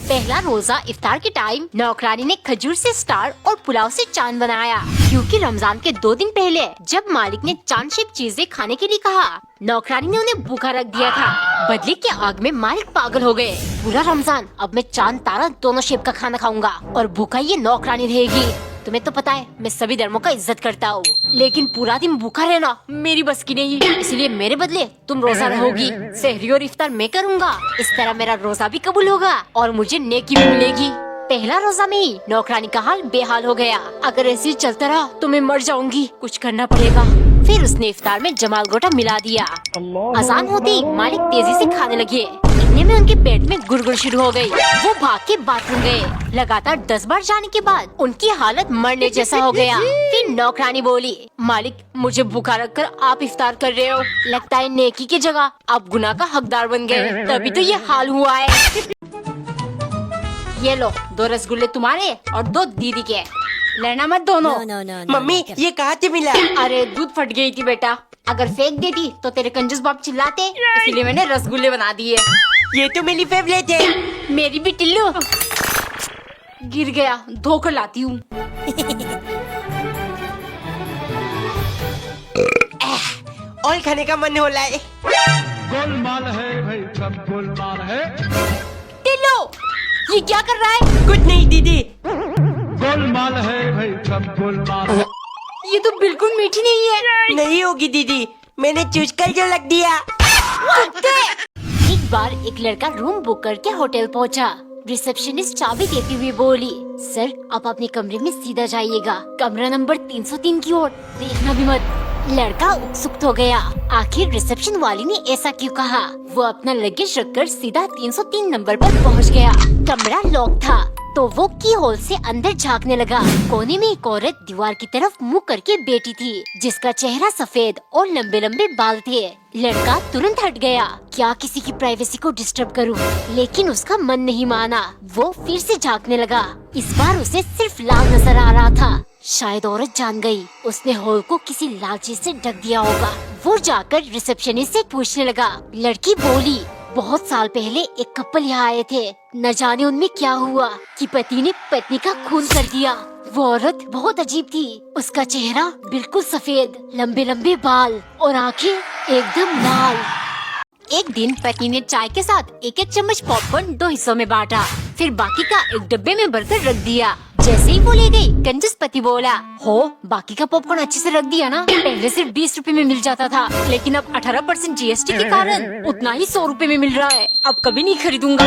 पहला रोजा इफ्तार के टाइम नौकरानी ने खजूर से स्टार और पुलाव से चांद बनाया, क्योंकि रमजान के 2 दिन पहले जब मालिक ने चांद शेप चीजें खाने के लिए कहा, नौकरानी ने उन्हें भूखा रख दिया था। बदले के आग में मालिक पागल हो गए। पूरा रमजान अब मैं चांद तारा दोनों शेप का खाना खाऊंगा और भूखा ये नौकरानी रहेगी। तुम्हें तो पता है मैं सभी धर्मों का इज्जत करता हूँ, लेकिन पूरा दिन भूखा रहना मेरी बस की नहीं, इसलिए मेरे बदले तुम रोजा रहोगी। सहरी और इफ्तार मैं करूँगा, इस तरह मेरा रोजा भी कबूल होगा और मुझे नेकी भी मिलेगी। पहला रोजा में ही नौकरानी का हाल बेहाल हो गया। अगर ऐसे ही चलता रहा तो मैं मर जाऊंगी, कुछ करना पड़ेगा। फिर उसने इफ्तार में जमाल गोटा मिला दिया। अजान होते ही मालिक तेजी से खाने लगे। इतने में उनके पेट में गुड़गुड़ शुरू हो गई। वो भाग के बाथरूम गए। लगातार 10 बार जाने के बाद उनकी हालत मरने जैसा हो गया। फिर नौकरानी बोली, मालिक मुझे भूखा रखकर आप इफ्तार कर रहे हो, लगता है नेकी की जगह आप गुनाह का हकदार बन गए, तभी तो ये हाल हुआ है। ये लो 2 रसगुल्ले तुम्हारे और 2 दीदी के, लेना मत दोनों। मम्मी ये कहाँ से मिला? अरे दूध फट गई थी बेटा, अगर फेंक देती तो तेरे कंजूस बाप चिल्लाते, इसलिए मैंने रसगुल्ले बना दिए। ये तो मेरी फेवरेट है। मेरी भी टिल्लू। गिर गया, धोकर लाती हूँ। और खाने का मन हो रहा है। गोलमाल है भाई, सब गोलमाल है। टिल्लू ये क्या कर रहा है? कुछ नहीं दीदी। गोलमाल है भाई, सब गोलमाल है। ये तो बिल्कुल मीठी नहीं है। नहीं होगी दीदी, मैंने चूस कर जो रख दिया। एक बार एक लड़का रूम बुक करके होटल पहुंचा। रिसेप्शनिस्ट चाबी देती हुई बोली, सर आप अपने कमरे में सीधा जाइएगा, कमरा नंबर 303 की ओर, देखना भी मत। लड़का उत्सुक हो गया, आखिर रिसेप्शन वाली ने ऐसा क्यों कहा। वो अपना लगेज रखकर सीधा 303 नंबर पर पहुंच गया। कमरा लॉक था तो वो की होल से अंदर झांकने लगा। कोने में एक औरत दीवार की तरफ मुंह करके बैठी थी, जिसका चेहरा सफेद और लंबे लंबे बाल थे। लड़का तुरंत हट गया, क्या किसी की प्राइवेसी को डिस्टर्ब करूं? लेकिन उसका मन नहीं माना, वो फिर से झांकने लगा। इस बार उसे सिर्फ लाल नजर आ रहा था। शायद औरत जान गई, उसने हॉल को किसी लाल चीज से ढक दिया होगा। वो जाकर रिसेप्शनिस्ट से पूछने लगा। लड़की बोली, बहुत साल पहले एक कपल यहाँ आए थे, न जाने उनमें क्या हुआ कि पति ने पत्नी का खून कर दिया। वो औरत बहुत अजीब थी, उसका चेहरा बिल्कुल सफेद, लंबे लंबे बाल और आंखें एकदम लाल। एक दिन पत्नी ने चाय के साथ एक एक चम्मच पॉपकॉर्न 2 हिस्सों में बांटा, फिर बाकी का एक डब्बे में भरकर रख दिया। जैसे ही वो ले गई, कंजूस पति बोला, हो बाकी का पॉपकॉर्न अच्छे से रख दिया ना? पहले सिर्फ 20 रुपए में मिल जाता था, लेकिन अब 18% GST के कारण उतना ही 100 रुपए में मिल रहा है। अब कभी नहीं खरीदूंगा।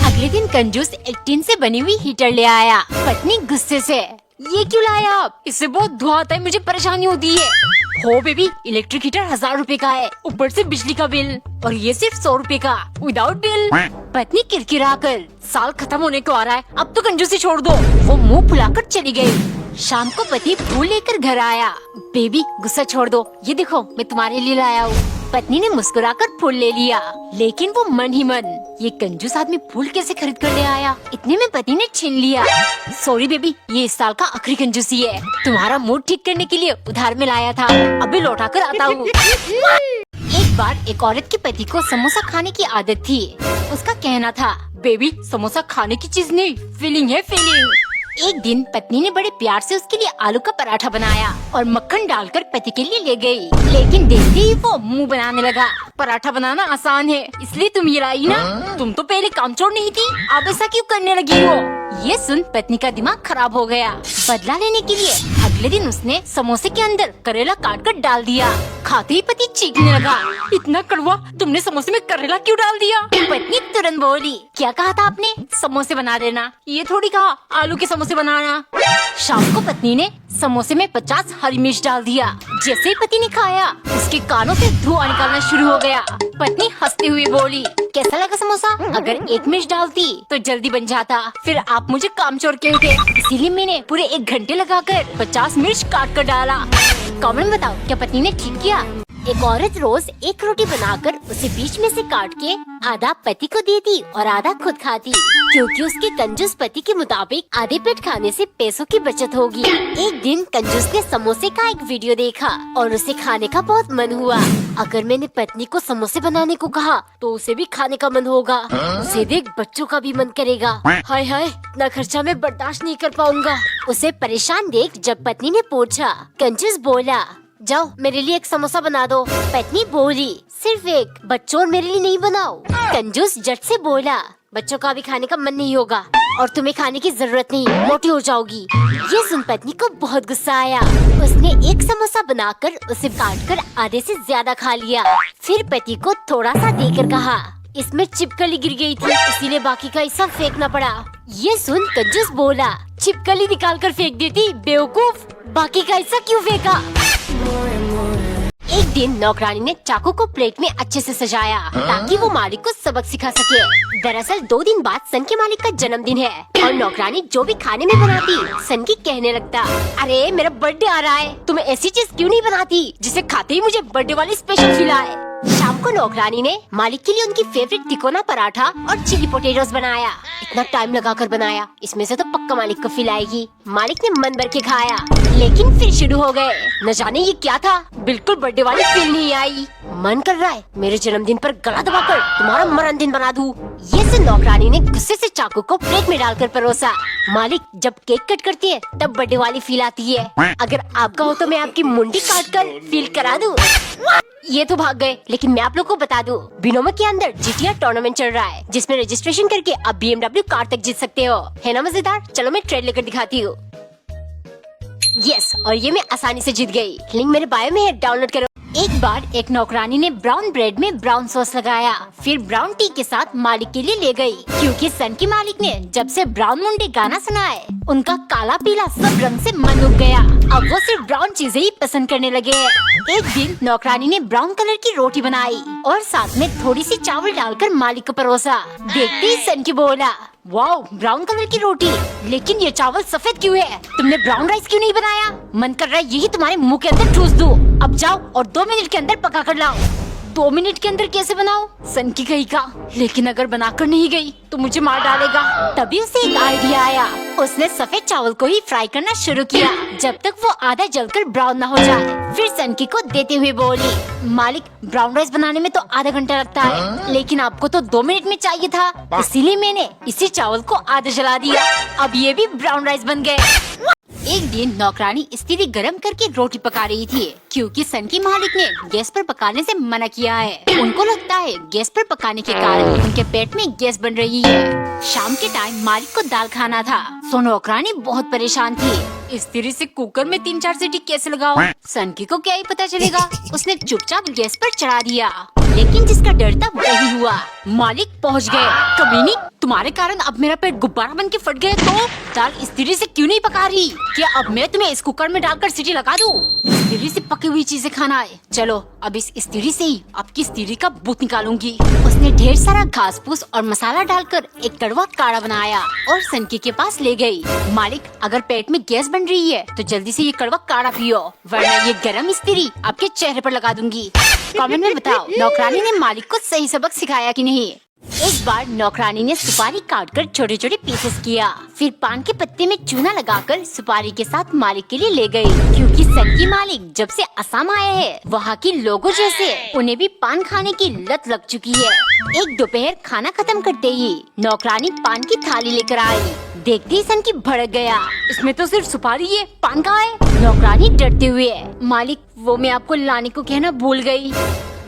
अगले दिन कंजूस एक टीन से बनी हुई हीटर ले आया। पत्नी गुस्से से, ये क्यों लाया आप? इससे बहुत धुआं आता है, मुझे परेशानी होती है। हो बेबी, इलेक्ट्रिक हीटर 1000 रुपए का है, ऊपर से बिजली का बिल, और ये सिर्फ 100 रुपए का विदाउट बिल। पत्नी किरकिरा कर, साल खत्म होने को आ रहा है, अब तो कंजूसी छोड़ दो। वो मुंह फुलाकर चली गई। शाम को पति फूल लेकर घर आया। बेबी गुस्सा छोड़ दो, ये देखो मैं तुम्हारे लिए लाया हूँ। पत्नी ने मुस्कुराकर फूल ले लिया, लेकिन वो मन ही मन, ये कंजूस आदमी फूल कैसे खरीद कर ले आया? इतने में पति ने छीन लिया। सॉरी बेबी, ये इस साल का आखिरी कंजूसी है, तुम्हारा मूड ठीक करने के लिए उधार में लाया था, अभी लौटा कर आता हूँ। एक बार एक औरत के पति को समोसा खाने की आदत थी। उसका कहना था, बेबी समोसा खाने की चीज नहीं, फीलिंग है फीलिंग। एक दिन पत्नी ने बड़े प्यार से उसके लिए आलू का पराठा बनाया और मक्खन डालकर पति के लिए ले गई, लेकिन देखते ही वो मुंह बनाने लगा। पराठा बनाना आसान है, इसलिए तुम ये लाई ना? तुम तो पहले कामचोर नहीं थी, अब ऐसा क्यों करने लगी हो? ये सुन पत्नी का दिमाग खराब हो गया। बदला लेने के लिए अगले दिन उसने समोसे के अंदर करेला काट कर डाल दिया। खाते ही पति चीखने लगा, इतना कड़वा, तुमने समोसे में करेला क्यों डाल दिया? पत्नी तुरंत बोली, क्या कहा था आपने? समोसे बना देना, ये थोड़ी कहा आलू के समोसे बनाना। शाम को पत्नी ने समोसे में 50 हरी मिर्च डाल दिया। जैसे ही पति ने खाया, उसके कानों से धुआं निकालना शुरू हो गया। पत्नी हंसते हुए बोली, कैसा लगा समोसा? अगर 1 मिर्च डालती तो जल्दी बन जाता, फिर आप मुझे कामचोर कहते, इसीलिए मैंने पूरे 1 घंटे लगाकर 50 मिर्च काट कर डाला। कमेंट बताओ, क्या पत्नी ने ठीक किया? एक औरत रोज एक रोटी बनाकर उसे बीच में से काट के आधा पति को देती और आधा खुद खाती। क्योंकि उसके कंजूस पति के मुताबिक आधे पेट खाने से पैसों की बचत होगी। एक दिन कंजूस ने समोसे का एक वीडियो देखा और उसे खाने का बहुत मन हुआ। अगर मैंने पत्नी को समोसे बनाने को कहा तो उसे भी खाने का मन होगा। उसे देख बच्चों का भी मन करेगा। हाय हाय, इतना खर्चा मैं बर्दाश्त नहीं कर पाऊंगा। उसे परेशान देख जब पत्नी ने पूछा, कंजूस बोला, जाओ मेरे लिए एक समोसा बना दो। पत्नी बोली, सिर्फ एक, बच्चों और मेरे लिए नहीं बनाओ। कंजूस झट से बोला, बच्चों का भी खाने का मन नहीं होगा और तुम्हें खाने की जरूरत नहीं, मोटी हो जाओगी। ये सुन पत्नी को बहुत गुस्सा आया। उसने एक समोसा बनाकर उसे काटकर आधे से ज्यादा खा लिया। फिर पति को थोड़ा सा देकर कहा, इसमें छिपकली गिर गई थी इसीलिए बाकी का हिस्सा फेंकना पड़ा। ये सुन कंजूस बोला, छिपकली निकाल कर फेंक देती बेवकूफ, बाकी का हिस्सा क्यों फेंका। एक दिन नौकरानी ने चाकू को प्लेट में अच्छे से सजाया ताकि वो मालिक को सबक सिखा सके। दरअसल 2 दिन बाद सन के मालिक का जन्मदिन है और नौकरानी जो भी खाने में बनाती सन की कहने लगता, अरे मेरा बर्थडे आ रहा है, तुम ऐसी चीज क्यों नहीं बनाती जिसे खाते ही मुझे बर्थडे वाली स्पेशल फील आए। शाम को नौकरानी ने मालिक के लिए उनकी फेवरेट तिकोना पराठा और चिली पोटेटोस बनाया। इतना टाइम लगाकर बनाया, इसमें से तो पक्का मालिक को खिलाएगी। मालिक ने मन भर के खाया, लेकिन फिर शुरू हो गए। न जाने ये क्या था, बिल्कुल बर्थडे वाली फील नहीं आई। मन कर रहा है मेरे जन्मदिन पर गला दबाकर तुम्हारा मरण दिन बना दूं। ये सुन नौकरानी ने गुस्से से चाकू को प्लेट में डालकर परोसा। मालिक जब केक कट करती है तब बर्थडे वाली फील आती है। अगर आपका हो तो मैं आपकी मुंडी काट कर फील करा दूं। ये तो भाग गए, लेकिन मैं आप लोग को बता दूं, बिनोमो के अंदर जीटीआर टूर्नामेंट चल रहा है जिसमें रजिस्ट्रेशन करके आप BMW कार तक जीत सकते हो। है ना मजेदार? चलो मैं ट्रेड लेकर दिखाती हूँ। यस, और ये मैं आसानी से जीत गई। लिंक मेरे बायो में है, डाउनलोड करो। एक बार एक नौकरानी ने ब्राउन ब्रेड में ब्राउन सॉस लगाया, फिर ब्राउन टी के साथ मालिक के लिए ले गई। क्योंकि सन की मालिक ने जब से ब्राउन मुंडे गाना सुना है, उनका काला पीला सब रंग से मन उब गया। अब वो सिर्फ ब्राउन चीजें ही पसंद करने लगे। एक दिन नौकरानी ने ब्राउन कलर की रोटी बनाई और साथ में थोड़ी सी चावल डालकर मालिक को परोसा। देखते ही सन की बोला, वाओ ब्राउन कलर की रोटी, लेकिन ये चावल सफेद क्यों है? तुमने ब्राउन राइस क्यों नहीं बनाया? मन कर रहा है यही तुम्हारे मुंह के अंदर ठूस दूं। अब जाओ और 2 मिनट के अंदर पका कर लाओ। 2 मिनट के अंदर कैसे बनाओ? सन की कही का, लेकिन अगर बनाकर नहीं गई तो मुझे मार डालेगा। तभी उसे एक आइडिया आया। उसने सफेद चावल को ही फ्राई करना शुरू किया जब तक वो आधा जलकर ब्राउन ना हो जाए। फिर सनकी को देते हुए बोली, मालिक ब्राउन राइस बनाने में तो आधा घंटा लगता है, लेकिन आपको तो 2 मिनट में चाहिए था, इसीलिए मैंने इसी चावल को आधा जला दिया। अब ये भी ब्राउन राइस बन गए। एक दिन नौकरानी स्त्री गरम करके रोटी पका रही थी क्योंकि सन की मालिक ने गैस पर पकाने से मना किया है। उनको लगता है गैस पर पकाने के कारण उनके पेट में गैस बन रही है। शाम के टाइम मालिक को दाल खाना था, सो नौकरानी बहुत परेशान थी। स्त्री से कुकर में 3-4 सीटी कैसे लगाओ? सनकी को क्या ही पता चलेगा। उसने चुपचाप गैस पर चढ़ा दिया, लेकिन जिसका डर था वही हुआ। मालिक पहुंच गए। कमीनी, तुम्हारे कारण अब मेरा पेट गुब्बारा बन के फट गए। तो दाल स्त्री से क्यों नहीं पका रही? क्या अब मैं तुम्हें इस कुकर में डालकर सीटी लगा दूं? स्त्री से पकी हुई चीजें खाना है। चलो अब इस स्त्री से ही आपकी स्त्री का भूत निकालूंगी। उसने ढेर सारा घास फूस और मसाला डालकर एक कड़वा काढ़ा बनाया और सनकी के पास ले गई। मालिक अगर पेट में गैस बन रही है तो जल्दी से ये कड़वा काढ़ा पियो, वरना ये गरम स्त्री आपके चेहरे पर लगा दूंगी। कमेंट में बताओ नौकरानी ने मालिक को सही सबक सिखाया कि नहीं। एक बार नौकरानी ने सुपारी काटकर छोटे छोटे पीसेस किया, फिर पान के पत्ते में चूना लगाकर सुपारी के साथ मालिक के लिए ले गई। क्योंकि सन की मालिक जब से असम आए हैं, वहाँ के लोगों जैसे उन्हें भी पान खाने की लत लग चुकी है। एक दोपहर खाना खत्म करते ही नौकरानी पान की थाली लेकर आई। देखते ही सन की भड़क गया, इसमें तो सिर्फ सुपारी है, पान कहाँ है? नौकरानी डरते हुए, मालिक वो मैं आपको लाने को कहना भूल गई।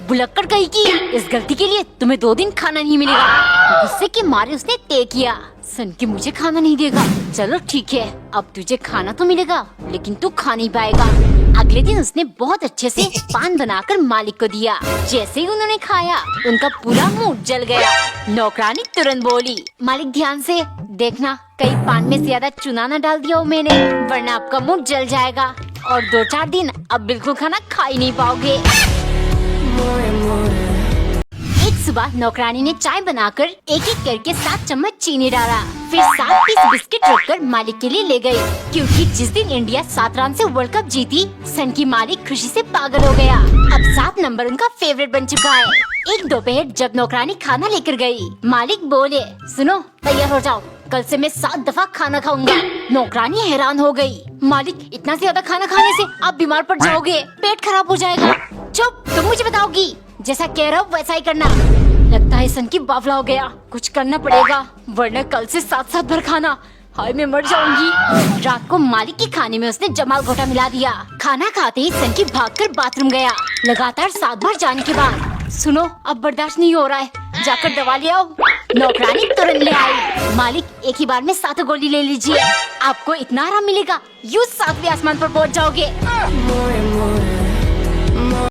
बुलक्कड़ कही की, इस गलती के लिए तुम्हें 2 दिन खाना नहीं मिलेगा। गुस्से के मारे उसने तय किया, सन की मुझे खाना नहीं देगा। चलो ठीक है, अब तुझे खाना तो मिलेगा, लेकिन तू खा नहीं पाएगा। अगले दिन उसने बहुत अच्छे से पान बनाकर मालिक को दिया। जैसे ही उन्होंने खाया, उनका पूरा मुंह जल गया। नौकरानी तुरंत बोली, मालिक ध्यान से देखना, कहीं पान में ज्यादा चूना न डाल दिया हो मैंने, वरना आपका मुंह जल जाएगा और 2-4 दिन अब बिल्कुल खाना खा ही नहीं पाओगे। एक सुबह नौकरानी ने चाय बनाकर एक एक करके 7 चम्मच चीनी डाला, फिर 7 पीस बिस्किट रखकर मालिक के लिए ले गई, क्योंकि जिस दिन इंडिया 7 रन से वर्ल्ड कप जीती, सन की मालिक खुशी से पागल हो गया। अब 7 नंबर उनका फेवरेट बन चुका है। एक दोपहर जब नौकरानी खाना लेकर गई, मालिक बोले, सुनो तैयार हो जाओ, कल से मैं 7 दफा खाना खाऊंगा। नौकरानी हैरान हो गई, मालिक इतना ज्यादा खाना खाने से आप बीमार पड़ जाओगे, पेट खराब हो जाएगा। चुप, तुम मुझे बताओगी, जैसा कह रहा हूँ वैसा ही करना। लगता है सन की बावला हो गया, कुछ करना पड़ेगा वरना कल से 7 भर खाना। हाय मैं मर जाऊंगी। रात को मालिक के खाने में उसने जमाल घोटा मिला दिया। खाना खाते ही सनकी भागकर बाथरूम गया। लगातार 7 बार जाने के बाद, सुनो अब बर्दाश्त नहीं हो रहा है, जाकर दवा ले आओ। नौकरानी तुरंत ले आई। मालिक एक ही बार में 7 गोली ले लीजिए, आपको इतना आराम मिलेगा, यूं 7वें आसमान पर पहुंच जाओगे।